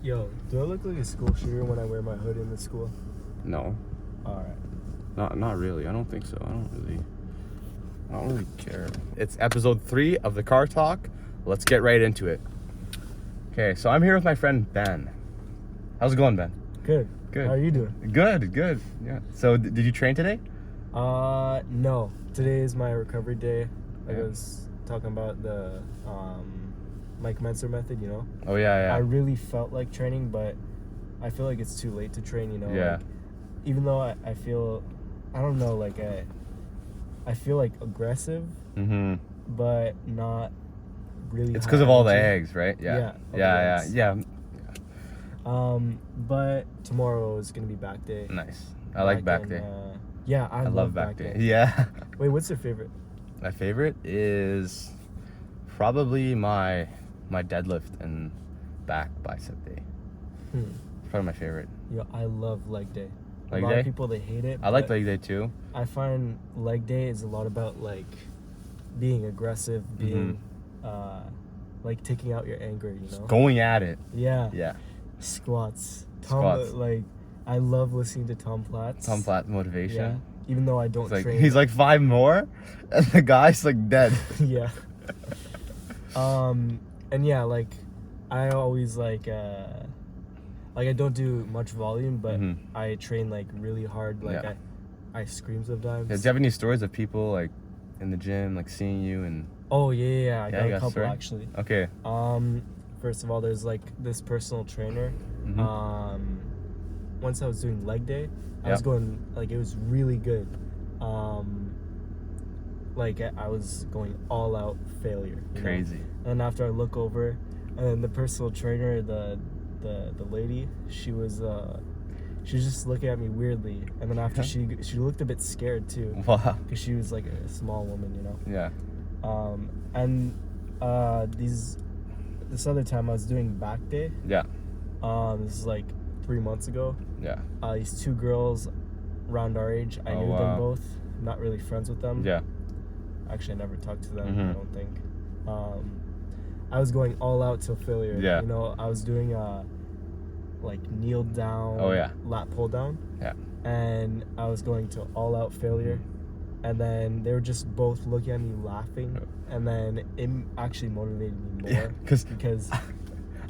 Yo, do I look like a school shooter when I wear my hood in the school? No. Alright. Not really. I don't think so. I don't really care. It's episode 3 of the car talk. Let's get right into it. Okay, so I'm here with my friend Ben. How's it going, Ben? Good. Good. How are you doing? Good. Yeah. So did you train today? No. Today is my recovery day. Like Yeah. I was talking about the Mentzer method, you know? Oh yeah. I really felt like training, but I feel like it's too late to train, you know? Yeah. Like, even though I feel, I don't know, like I feel like aggressive, Mm-hmm. but not really. It's high because of all the energy. eggs, right? Yeah, Yeah. But tomorrow is gonna be back day. Nice. I like back day. Yeah, I love back day. Yeah. Wait, what's your favorite? My favorite is probably my deadlift and back bicep day. It's probably my favorite. Yeah, I love leg day. Leg a lot day? of people, they hate it. I like but leg day too. I find leg day is a lot about like being aggressive, being like taking out your anger, you know? Just going at it. Yeah. Yeah. Squats. Squats. Like I love listening to Tom Platz. Tom Platt motivation. Yeah. Even though I don't train. He's like 5 more, and the guy's like dead. Yeah. And yeah, like I always like I don't do much volume, but I train like really hard. Like Yeah. I scream sometimes. Yeah, do you have any stories of people like in the gym like seeing you and? Oh yeah. I Yeah, got you a got a couple story? actually. Okay. First of all, there's like this personal trainer. Once I was doing leg day, I was going like it was really good. Like I was going all out failure. You Crazy. know? And after I look over, and then the personal trainer, the lady, she was just looking at me weirdly, and then after she looked a bit scared too, Wow. because she was like a small woman, you know. Yeah. And this other time I was doing back day. Yeah. This is like 3 months ago. Yeah. These 2 girls around our age, I knew them both. Not really friends with them. Yeah. Actually, I never talked to them. I don't think. I was going all out till failure. Yeah. You know, I was doing like kneel down. Oh, yeah. Lat pull down. Yeah. And I was going to all out failure. And then they were just both looking at me laughing, and then it actually motivated me more. Because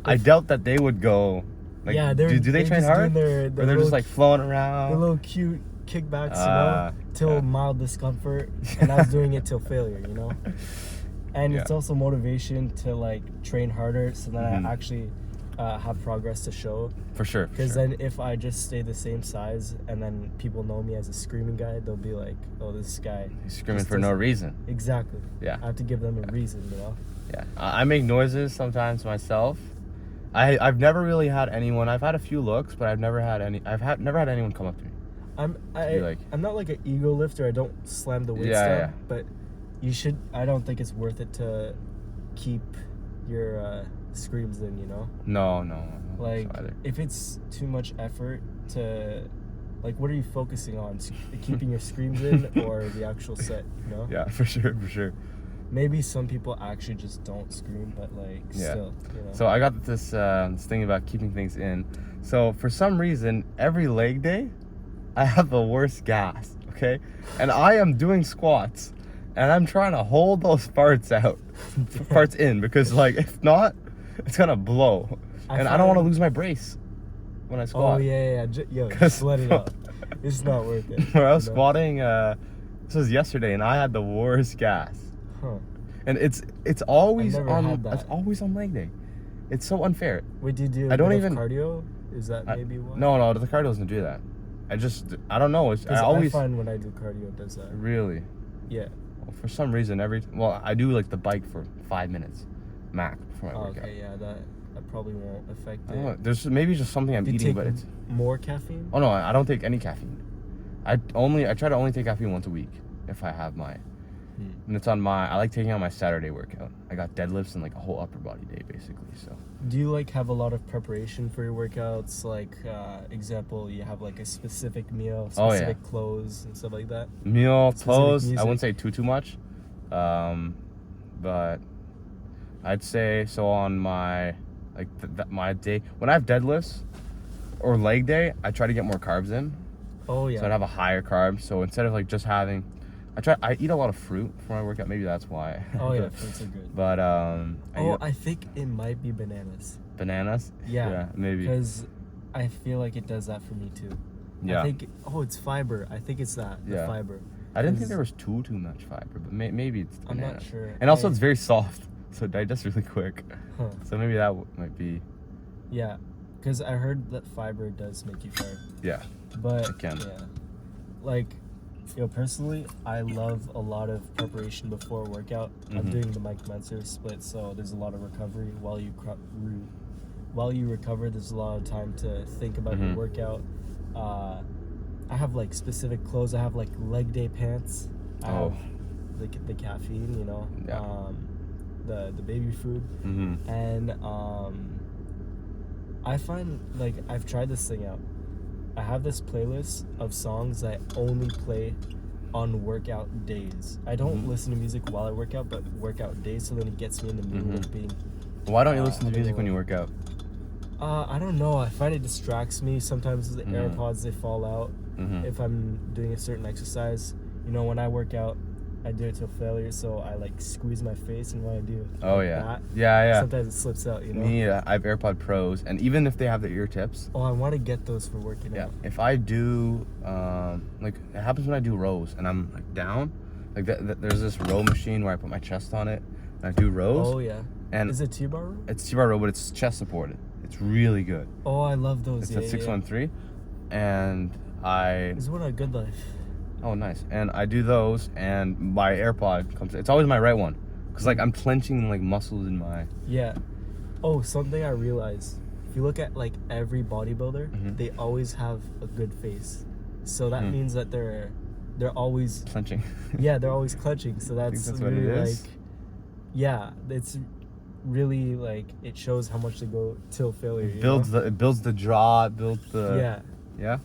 I doubt that they would go. Like, yeah, do they train just hard? doing Or they're just like floating the around. little cute kickbacks, you know, till mild discomfort, and I was doing it till failure, you know. And it's also motivation to like train harder, so that I actually have progress to show. For sure. Because then if I just stay the same size and then people know me as a screaming guy, they'll be like, oh, this guy. He's screaming for no reason. Exactly. Yeah. I have to give them a reason, you know? Yeah. I make noises sometimes myself. I've never really had anyone. I've had a few looks, but I've never had anyone come up to me. I'm not like an ego lifter. I don't slam the weights down, but you should. I don't think it's worth it to keep your screams in, you know? No. Like, if it's too much effort to, like, what are you focusing on? Keeping your screams in or the actual set, you know? Yeah, for sure. Maybe some people actually just don't scream, but, like, still, you know? So I got this thing about keeping things in. So for some reason, every leg day, I have the worst gas, okay? And I am doing squats, and I'm trying to hold those farts in, because, like, if not, it's gonna blow. And I don't want to lose my brace when I squat. Oh, yeah. Yo, just let it out. It's not worth it. When I was squatting, this was yesterday, and I had the worst gas. Huh. And it's always on leg day. It's so unfair. Wait, do you do cardio? Is that maybe why? No, the cardio doesn't do that. I don't know. I find when I do cardio, it does that. Really? Yeah. Well, for some reason, I do like the bike for 5 minutes max before my workout. Okay, yeah, that probably won't affect I don't know. it. There's maybe just something I'm eating, but it's more caffeine. Oh no, I don't take any caffeine. I try to only take caffeine once a week if I have my. And it's on I like taking on my Saturday workout. I got deadlifts and like a whole upper body day basically. So. Do you like have a lot of preparation for your workouts? Like example, you have like a specific meal, specific clothes and stuff like that. Clothes. I wouldn't say too much, but I'd say so on my Like my day when I have deadlifts or leg day, I try to get more carbs in. Oh yeah. So I'd have a higher carb. So instead of like just having, I eat a lot of fruit for my workout. Maybe that's why. Oh yeah, fruits are good. But I think it might be bananas. Bananas? Yeah, maybe. Because I feel like it does that for me too. Yeah. I think it's fiber. I think it's that the fiber. I didn't think there was too much fiber, but maybe it's bananas. I'm not sure. And also it's very soft, so it digests really quick. Huh. So maybe that might be. Yeah, because I heard that fiber does make you fire. Yeah. But it can. Yeah, like, personally, I love a lot of preparation before a workout. I'm doing the Mentzer split, so there's a lot of recovery while you recover. There's a lot of time to think about your workout. I have like specific clothes. I have like leg day pants. I have the caffeine, you know. Yeah. The baby food. And I find, like, I've tried this thing out. I have this playlist of songs that I only play on workout days. I don't listen to music while I work out, but workout days, so then it gets me in the mood of being. Why don't you listen to music when you work out? I don't know. I find it distracts me. Sometimes the AirPods, they fall out if I'm doing a certain exercise. You know, when I work out, I do it till failure, so I like squeeze my face, and when I do that, sometimes it slips out, you know. Me, I have AirPod Pros, and even if they have the ear tips, I want to get those for working out. If I do like, it happens when I do rows and I'm like down, like there's this row machine where I put my chest on it and I do rows. And is it T-bar row? It's T-bar row, but it's chest supported. It's really good. I love those. It's a 613, and There's one at Good Life. Oh, nice. And I do those, and my AirPod comes. It's always my right one, because like I'm clenching like muscles in my. Yeah. Something I realized. If you look at like every bodybuilder, they always have a good face. So that means that they're always clenching. Yeah, they're always clenching. So that's really what it is? like. Yeah, it's really like, it shows how much they go till failure. It builds the jaw. It builds the. Yeah.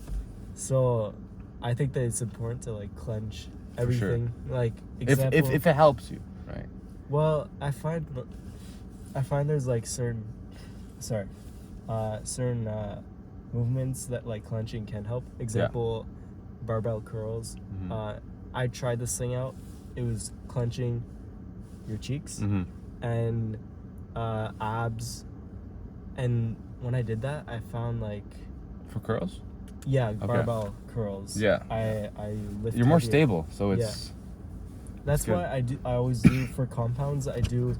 So, I think that it's important to like clench everything. Sure. Like, example, if it helps you, right? Well, I find there's like certain movements that like clenching can help. Example, barbell curls. I tried this thing out. It was clenching your cheeks and abs, and when I did that, I found like for curls. Yeah, barbell curls. Yeah. I lift. You're more stable, so it's. That's why I always do for compounds. I do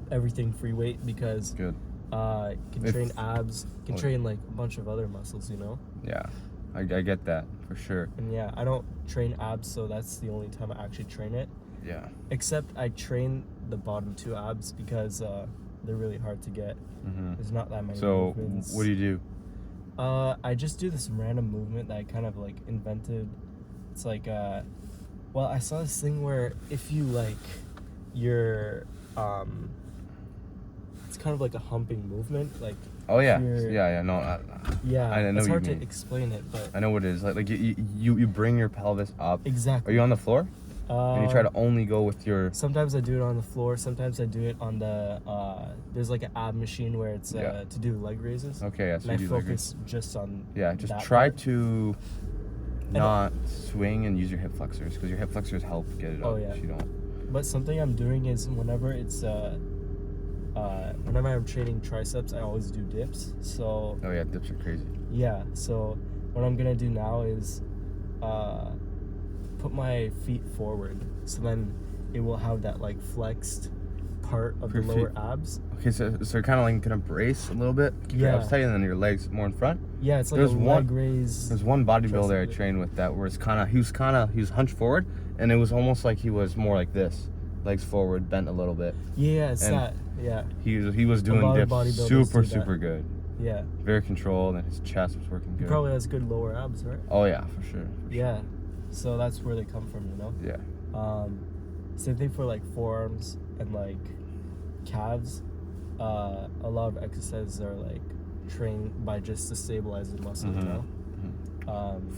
everything free weight because can train abs, can train like a bunch of other muscles, you know. Yeah, I get that for sure. And I don't train abs, so that's the only time I actually train it. Yeah. Except I train the bottom two abs because they're really hard to get. There's not that many movements. So what do you do? I just do this random movement that I kind of like invented. It's like, I saw this thing where if you like, it's kind of like a humping movement, like. Oh yeah, I know it's hard to explain it, but I know what it is. Like you bring your pelvis up. Exactly. Are you on the floor? And you try to only go with your. Sometimes I do it on the floor. Sometimes I do it on the. There's like an ab machine where it's to do leg raises. Okay, yeah. So and you I do focus just on. Yeah, just that try part. to not swing and use your hip flexors, because your hip flexors help get it up. If you don't. But something I'm doing is whenever it's whenever I'm training triceps, I always do dips. So. Oh yeah, dips are crazy. Yeah. So what I'm gonna do now is, put my feet forward, so then it will have that like flexed part of the lower abs. Okay, so kind of like gonna brace a little bit. Keep your abs tight, and then your legs more in front. Yeah, it's like a leg raise. There's one bodybuilder I trained with that where it's he was hunched forward, and it was almost like he was more like this, legs forward, bent a little bit. Yeah, it's that. Yeah. He was doing dips super good. Yeah. Very controlled, and his chest was working good. He probably has good lower abs, right? Oh yeah, for sure. Yeah. So that's where they come from, you know? Yeah. Same thing for like forearms and like calves. A lot of exercises are like trained by just to stabilize the muscle, you know?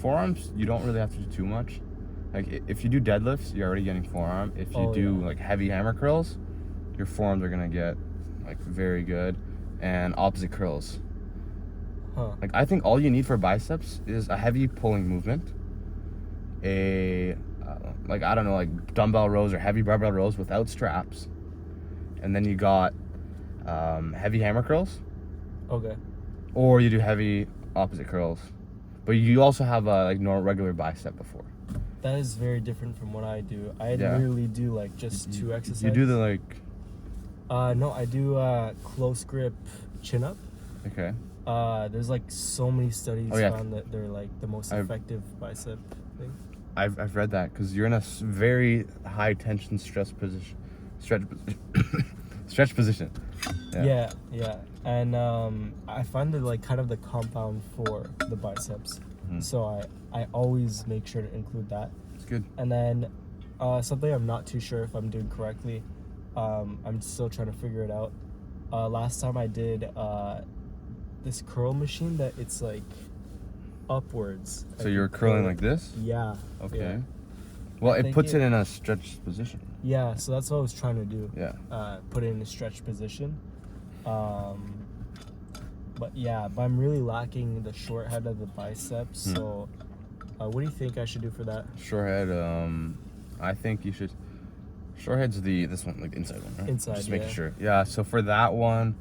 Forearms, you don't really have to do too much. Like if you do deadlifts, you're already getting forearm. If you do like heavy hammer curls, your forearms are gonna get like very good, and opposite curls. Huh. Like I think all you need for biceps is a heavy pulling movement, like I don't know, like dumbbell rows or heavy barbell rows without straps, and then you got heavy hammer curls. Okay. Or you do heavy opposite curls, but you also have a like normal regular bicep before. That is very different from what I do. I Yeah. literally do like just two exercises. You do the like. No, I do close grip chin up. Okay. There's like so many studies Oh, yeah. found that they're like the most effective bicep thing. I've read that because you're in a very high tension stretch position. Stretch position. Yeah. And I find it like kind of the compound for the biceps. Mm-hmm. So I always make sure to include that. It's good. And then something I'm not too sure if I'm doing correctly. I'm still trying to figure it out. Last time I did this curl machine that it's like upwards. So you're curling like this? Yeah. Okay. Yeah. Well, I it think puts it in a stretched position. Yeah, so that's what I was trying to do. Yeah. Put it in a stretch position. But I'm really lacking the short head of the biceps. So, what do you think I should do for that? Short head. I think you should. Short head's this one, like the inside one, right? Inside. Just making sure. Yeah. So for that one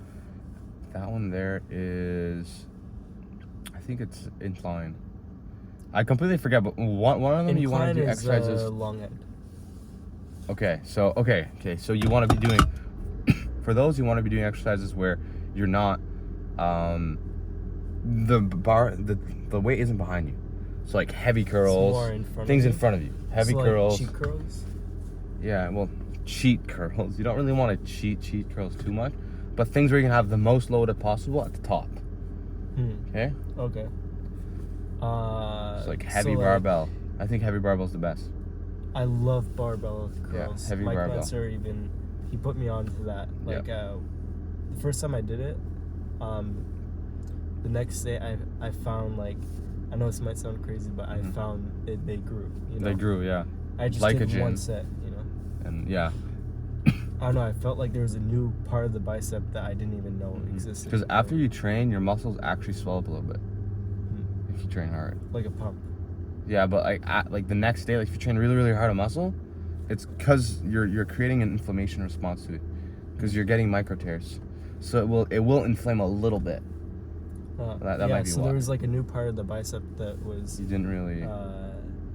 there is. I think it's incline. I completely forget, but one of them you want to do exercises. Long head. Okay, so you want to be doing for those you want to be doing exercises where you're not the weight isn't behind you. So like heavy curls, things in front of you. Heavy curls. Like cheat curls? Yeah, well, cheat curls. You don't really want to cheat curls too much, but things where you can have the most load possible at the top. Okay? Okay. So like heavy barbell. I think heavy barbell is the best. I love barbell curls. Yeah, heavy Mike barbell. Mentzer he put me on to that. Like the first time I did it, the next day I found like, I know this might sound crazy, but I found they grew. You know? They grew, yeah. I just like did one set, you know. And yeah. I don't know. I felt like there was a new part of the bicep that I didn't even know existed. Because after you train, your muscles actually swell up a little bit. If you train hard. Like a pump. Yeah, but like the next day, like if you train really, really hard a muscle, it's because you're creating an inflammation response to it, because you're getting micro tears, so it will inflame a little bit. That might be so why. there was like a new part of the bicep that was You didn't really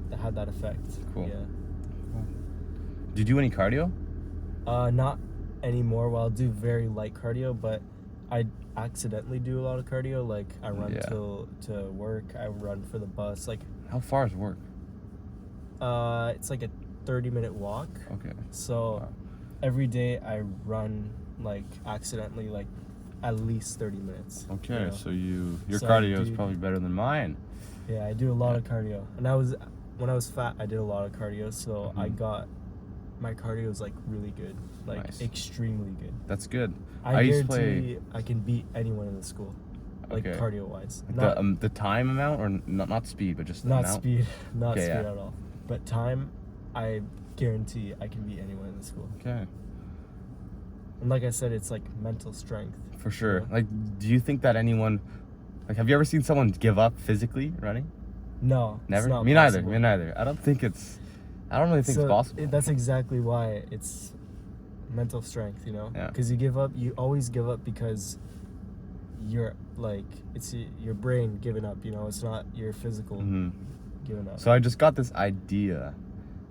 that had that effect. Cool. Yeah. Cool. Do you do any cardio? Not anymore. Well, I'll do very light cardio, but I accidentally do a lot of cardio. Like I run to work. I run for the bus. Like, how far is work? It's like a 30-minute walk. Okay. So every day I run like accidentally like at least 30 minutes. Okay, you know? so your cardio is probably better than mine. Yeah, I do a lot of cardio. And when I was fat, I did a lot of cardio, so my cardio is like really good. Like extremely good. That's good. I guarantee I can beat anyone in the school. Like cardio wise. The time amount, or not speed, but just the amount? Not speed at all. But time, I guarantee I can beat anyone in the school. Okay. And like I said, it's like mental strength. For sure. Like, do you think that anyone, like, have you ever seen someone give up physically running? No. Never? It's not Me possible. neither. I don't really think it's possible. That's exactly why it's mental strength, you know? Yeah. Because you always give up because you're like, it's your brain giving up, you know? It's not your physical giving up. So I just got this idea.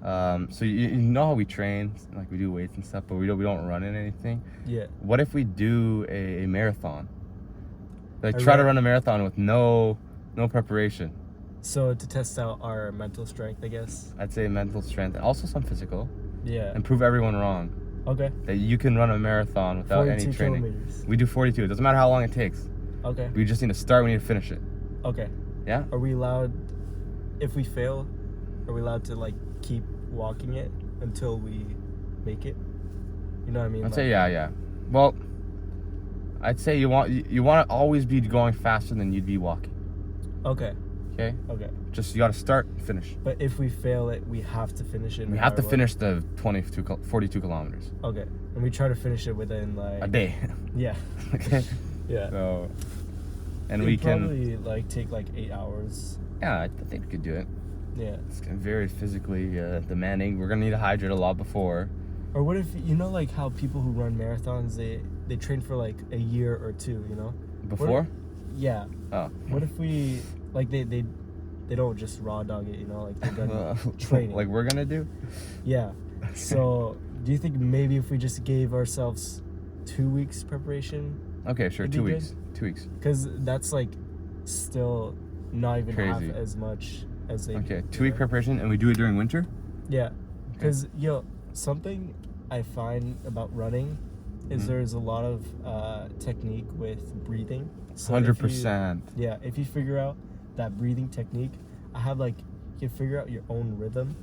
So you know how we train, like we do weights and stuff, but we don't run in anything. Yeah. What if we do a marathon? Like try to run a marathon with no preparation. So to test out our mental strength, I guess. I'd say mental strength and also some physical. Yeah. And prove everyone wrong. Okay. That you can run a marathon without any training. Kilometers. We do 42. It doesn't matter how long it takes. Okay. We just need to start. We need to finish it. Okay. Yeah. Are we allowed, if we fail, are we allowed to like keep walking it until we make it? You know what I mean? I'd say yeah. Well, I'd say you want to always be going faster than you'd be walking. Okay. Okay. Okay. Just you got to start and finish. But if we fail it, we have to finish it. We have to finish the 42 kilometers. Okay. And we try to finish it within like a day. Yeah. Okay. Yeah. So, and It'd we can probably like take like 8 hours. Yeah, I think we could do it. Yeah. It's very physically demanding. We're gonna need to hydrate a lot before. Or what if, you know, like how people who run marathons, they train for like a year or two, you know? Before? Yeah. Oh. What if we, like, they don't just raw dog it, you know? Like, they're done training. Like we're gonna do? Yeah. So, do you think maybe if we just gave ourselves 2 weeks preparation? Okay, sure. 2 weeks. 2 weeks. Because that's, like, still not even Crazy. half as much as they Okay, do, 2 week right? preparation, and we do it during winter? Yeah. Because, something I find about running is there's a lot of technique with breathing. So 100%. if you figure out that breathing technique, I have like, you can figure out your own rhythm.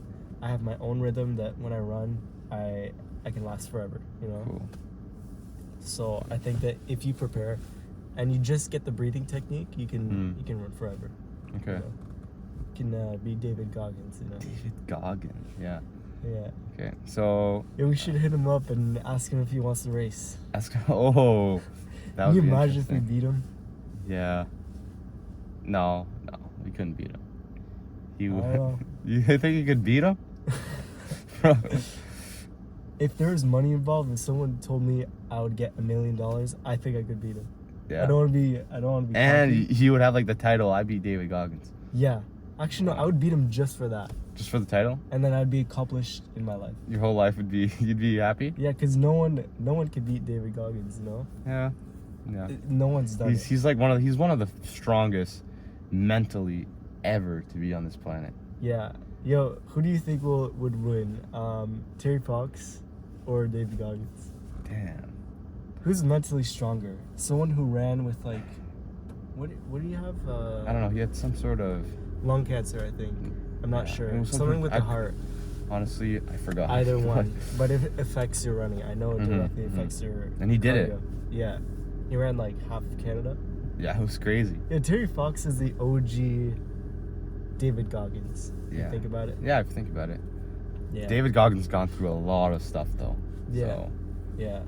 I have my own rhythm that when I run, I can last forever, you know? Cool. So I think that if you prepare and you just get the breathing technique, you can run forever. Okay. You know? You can be David Goggins, you know? David Goggins, yeah. Yeah. Okay, so... Yeah, we should hit him up and ask him if he wants to race. Oh, that would Can you be imagine if we interesting. beat him? Yeah. No, we couldn't beat him. I don't know. You think you could beat him? If there was money involved and someone told me I would get $1 million, I think I could beat him. Yeah. I don't want to be. And cocky. he would have like the title, I beat David Goggins. Yeah. Actually, no. I would beat him just for that, Just for the title? and then I'd be accomplished in my life. Your whole life would be, you'd be happy? Yeah, because no one could beat David Goggins. You know. Yeah. Yeah. No one's done it. He's like he's one of the strongest mentally ever to be on this planet. Yeah. Yo, who do you think would win? Terry Fox or David Goggins? Damn. Who's mentally stronger? Someone who ran with like, what do you have? I don't know. He had some sort of Lung cancer, I think. I'm not Yeah, it sure. was Something with the heart. Honestly, I forgot. Either one. But if it affects your running, I know it directly affects your And he did it. cardio. Yeah. He ran like half of Canada. Yeah, it was crazy. Yeah, Terry Fox is the OG David Goggins. Yeah. You think about it? Yeah, if you think about it. Yeah. David Goggins gone through a lot of stuff though. Yeah. So. Yeah.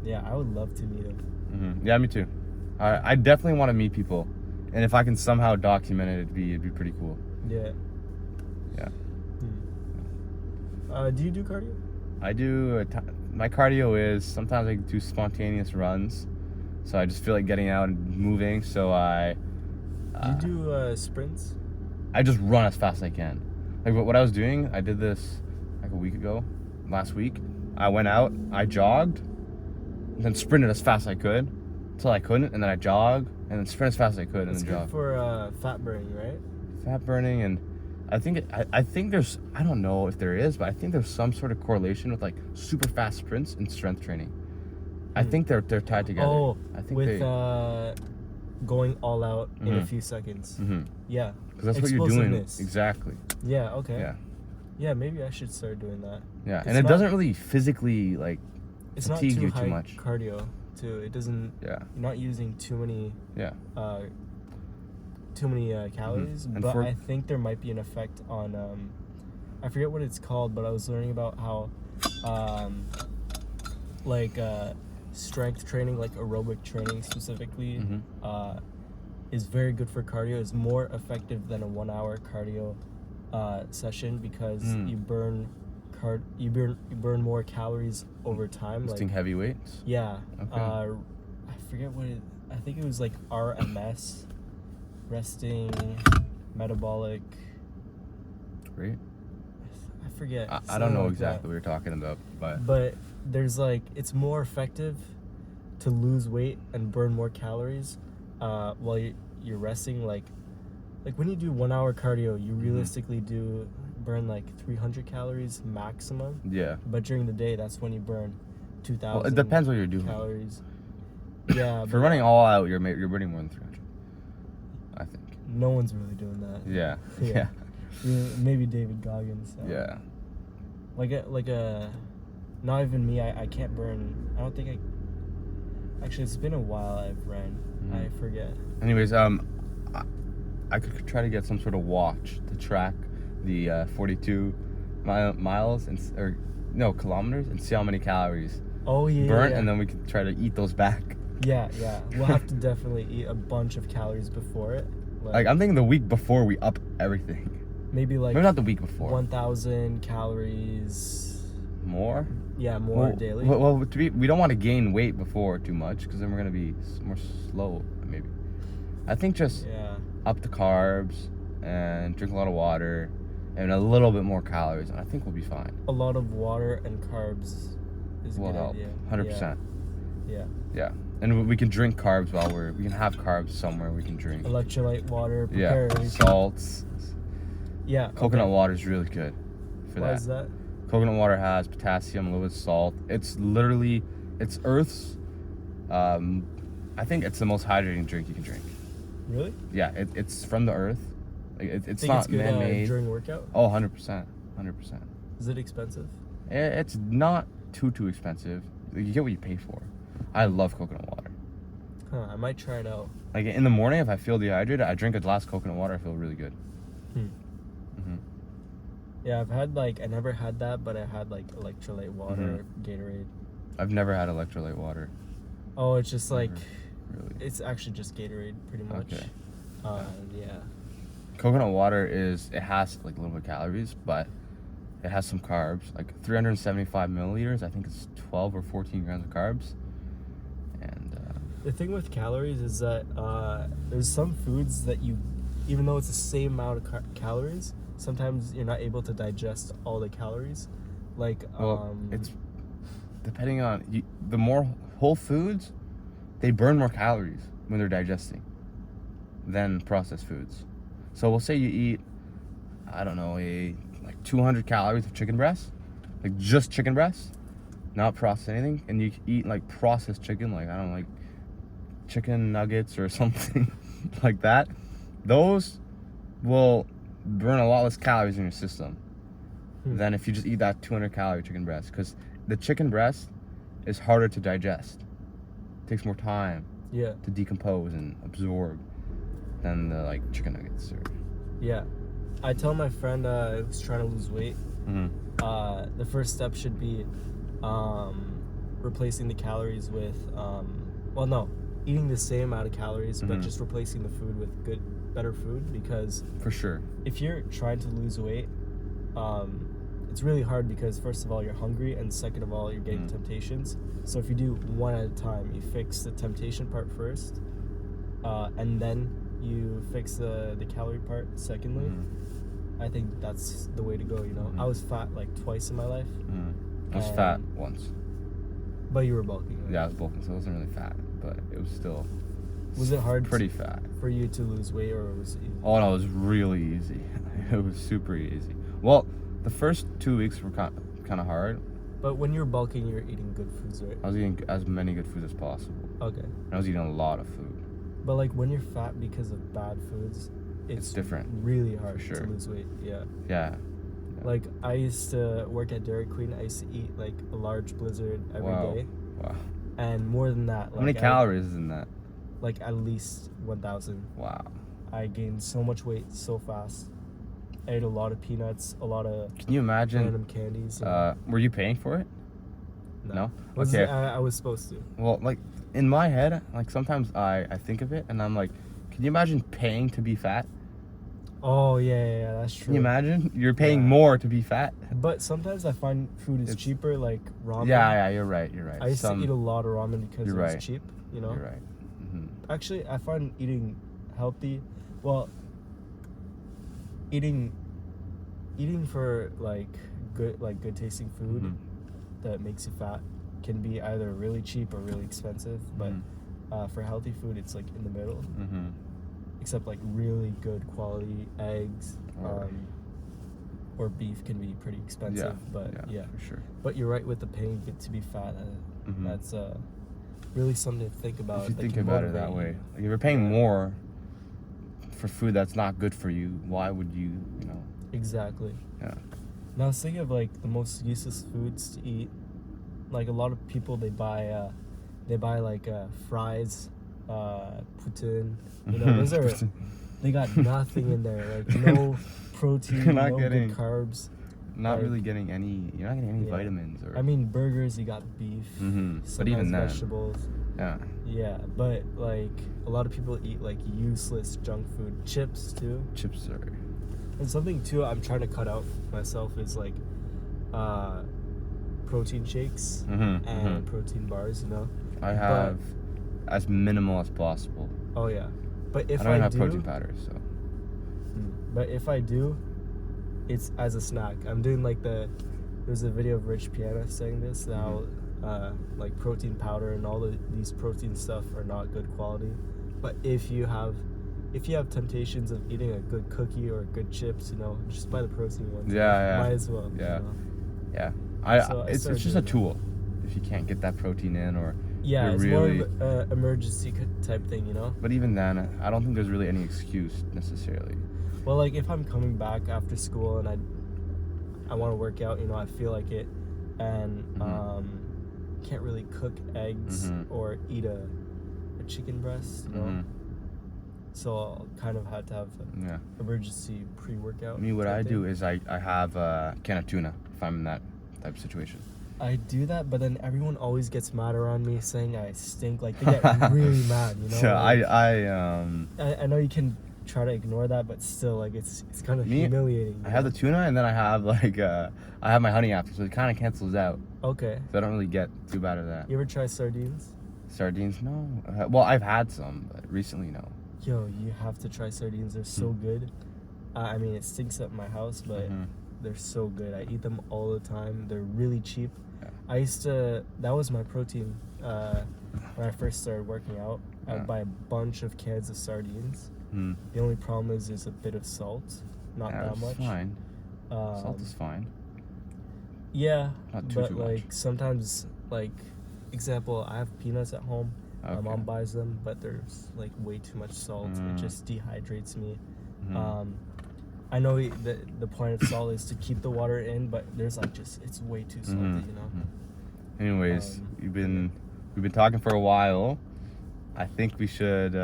Yeah, I would love to meet him. Yeah, me too. I definitely want to meet people, and if I can somehow document it, it'd be pretty cool. Yeah. Yeah. Do you do cardio? I do. My cardio is sometimes I do spontaneous runs, so I just feel like getting out and moving. So Do you do sprints? I just run as fast as I can. Like what I was doing, I did this like a week ago, last week. I went out, I jogged, and then sprinted as fast as I could, until I couldn't, and then I jogged, and then sprint as fast as I could, and It's then good jog. for fat burning, right? Fat burning, and I think there's, I don't know if there is, but I think there's some sort of correlation with like super fast sprints and strength training. I think they're tied together. Oh, I think with going all out in a Mhm. few seconds. Mm-hmm. Yeah. Because that's what you're doing. Explosiveness. Exactly. Yeah. Okay. Yeah. Yeah. Maybe I should start doing that. Yeah, It's and it not- doesn't really physically like It's not fatigue too you high too much. cardio. Too. It doesn't. Yeah. You're not using too many Yeah. calories, And but for- I think there might be an effect on I forget what it's called, but I was learning about how strength training, like aerobic training specifically, is very good for cardio. Is more effective than a 1 hour cardio session because you burn more calories over time. Lifting heavy weights. Yeah. Okay. I forget what it. I think it was like RMS, resting, metabolic. Great. I forget. I don't know something like exactly what you're talking about, but But there's like, it's more effective to lose weight and burn more calories while you're resting. Like when you do 1 hour cardio, you realistically do burn like 300 calories maximum. yeah. But during the day, that's when you burn 2,000. Well, it depends what you're doing. Calories. Yeah. If you're running all out, you're burning more than 300. I think. No one's really doing that. Yeah. Yeah. Yeah. Maybe David Goggins. Yeah. Like a, not even me. I can't burn. I don't think I. Actually, it's been a while I've ran. I forget. Anyways, I could try to get some sort of watch to track the 42 miles or kilometers and see how many calories burnt, and then we could try to eat those back. Yeah. We'll have to definitely eat a bunch of calories before it. Like I'm thinking the week before we up everything. Maybe not the week before. 1,000 calories. More? Yeah, more daily. Well, we don't want to gain weight before too much, because then we're gonna be more slow. Maybe. I think just up the carbs and drink a lot of water and a little bit more calories, and I think we'll be fine. A lot of water and carbs is a good idea. 100%. Yeah. And we can drink carbs we can have carbs somewhere we can drink. Electrolyte water, prepare salts. Yeah. Coconut water is really good for that. Why is that? Coconut water has potassium, a little bit of salt. It's Earth's, I think it's the most hydrating drink you can drink. Really? Yeah, it's from the Earth. It's think not it's good, man-made. during workout? Oh, 100%. Is it expensive? It's not too expensive. You get what you pay for. I love coconut water. Huh, I might try it out. Like in the morning, if I feel dehydrated, I drink a glass of coconut water. I feel really good. Yeah, I never had that, but I had like electrolyte water, Gatorade. I've never had electrolyte water. Oh, it's just like, really? It's actually just Gatorade, pretty much. Okay. Yeah. Coconut water it has like a little bit of calories, but it has some carbs, like 375 milliliters. I think it's 12 or 14 grams of carbs. And the thing with calories is that there's some foods that even though it's the same amount of calories, sometimes you're not able to digest all the calories. Like, it's depending on the more whole foods, they burn more calories when they're digesting than processed foods. So we'll say you eat, I don't know, like 200 calories of chicken breast, like just chicken breast, not processed anything, and you eat like processed chicken, like I don't know, like chicken nuggets or something like that. Those will burn a lot less calories in your system than if you just eat that 200 calorie chicken breast, because the chicken breast is harder to digest. It takes more time to decompose and absorb than the like chicken nuggets. I tell my friend who's trying to lose weight, the first step should be replacing the calories with eating the same amount of calories, but just replacing the food with better food, because for sure, if you're trying to lose weight, it's really hard, because first of all you're hungry, and second of all you're getting temptations. So if you do one at a time, you fix the temptation part first, and then you fix the calorie part secondly. I think that's the way to go. I was fat like twice in my life. I was fat once, but you were bulking, right? Yeah, I was bulking, so I wasn't really fat, but it was still it hard pretty fat for you to lose weight, or was it easy? Oh no, it was really easy. It was super easy. Well, the first 2 weeks were kind of hard. But when you're bulking, you're eating good foods, right? I was eating as many good foods as possible. Okay. And I was eating a lot of food. But like when you're fat because of bad foods, it's different. Really hard to lose weight. Yeah. Like I used to work at Dairy Queen. I used to eat like a large Blizzard every day. Wow. And more than that. How many calories is in that? Like at least 1,000. Wow. I gained so much weight so fast. I ate a lot of peanuts, a lot of Can you imagine random candies. Were you paying for it? No? Okay. I was supposed to. Well, like in my head, like sometimes I think of it and I'm like, can you imagine paying to be fat? Oh yeah, that's true. Can you imagine? You're paying more to be fat. But sometimes I find food is cheaper, like ramen. Yeah, you're right. I used to eat a lot of ramen because it was cheap, You're right. Actually, I find eating healthy, eating for like good tasting food that makes you fat can be either really cheap or really expensive, but for healthy food it's like in the middle. Except like really good quality eggs or beef can be pretty expensive, but for sure. But you're right with the paying to be fat. That's really something to think about. If you think about it that way, like if you're paying more for food that's not good for you, why would you Exactly. Yeah. Now I was thinking of like the most useless foods to eat. Like a lot of people they buy like fries Putin. You know, those are they got nothing in there. Like no protein, You're not no getting- good carbs. Not Like, really getting any. You're not getting any yeah. vitamins or. I mean, burgers. You got beef. But even then, vegetables. yeah. Yeah, but like a lot of people eat like useless junk food, chips too. Chips are. And something too I'm trying to cut out myself is like protein shakes and protein bars, you know. I have as minimal as possible. Oh yeah. But if I don't I have do protein powders, so. But if I do, it's as a snack. I'm doing like there's a video of Rich Piana saying this now, like protein powder and all these protein stuff are not good quality. But if you have temptations of eating a good cookie or good chips, you know, just buy the protein ones. Yeah. Might as well. Yeah. You know? Yeah. It's started just a doing tool. If you can't get that protein in, or Yeah, you're it's really, more of an emergency type thing, you know? But even then, I don't think there's really any excuse necessarily. Well, like if I'm coming back after school and I want to work out, you know, I feel like it, and can't really cook eggs or eat a chicken breast, you know? So I'll kind of have to have an emergency pre-workout. Me, what I type do thing. is I have a can of tuna if I'm in that type of situation. I do that, but then everyone always gets mad around me saying I stink. Like they get really mad, you know? Yeah, Like, I know you can try to ignore that, but still, like it's kind of humiliating. I have the tuna, and then I have like I have my honey after, so it kind of cancels out. Okay. So I don't really get too bad of that. You ever try sardines? Sardines, no. Well, I've had some, but recently, no. Yo, you have to try sardines. They're so good. I mean, it stinks at my house, but they're so good. I eat them all the time. They're really cheap. Yeah. That was my protein when I first started working out. I'd buy a bunch of cans of sardines. The only problem is there's a bit of salt, not that much. Fine. Salt is fine. Yeah, Not but too like much. sometimes, like example, I have peanuts at home. My Okay. mom buys them, but there's like way too much salt. It just dehydrates me. I know the point of salt is to keep the water in, but there's like it's way too salty, you know. Anyways, we've been talking for a while. I think we should.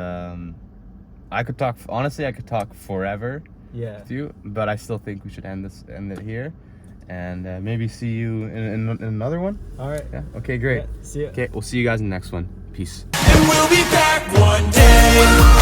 I could talk forever with you, but I still think we should end it here, and maybe see you in another one. All right. Yeah. Okay. Great. Yeah, see ya. Okay. We'll see you guys in the next one. Peace. And we'll be back one day.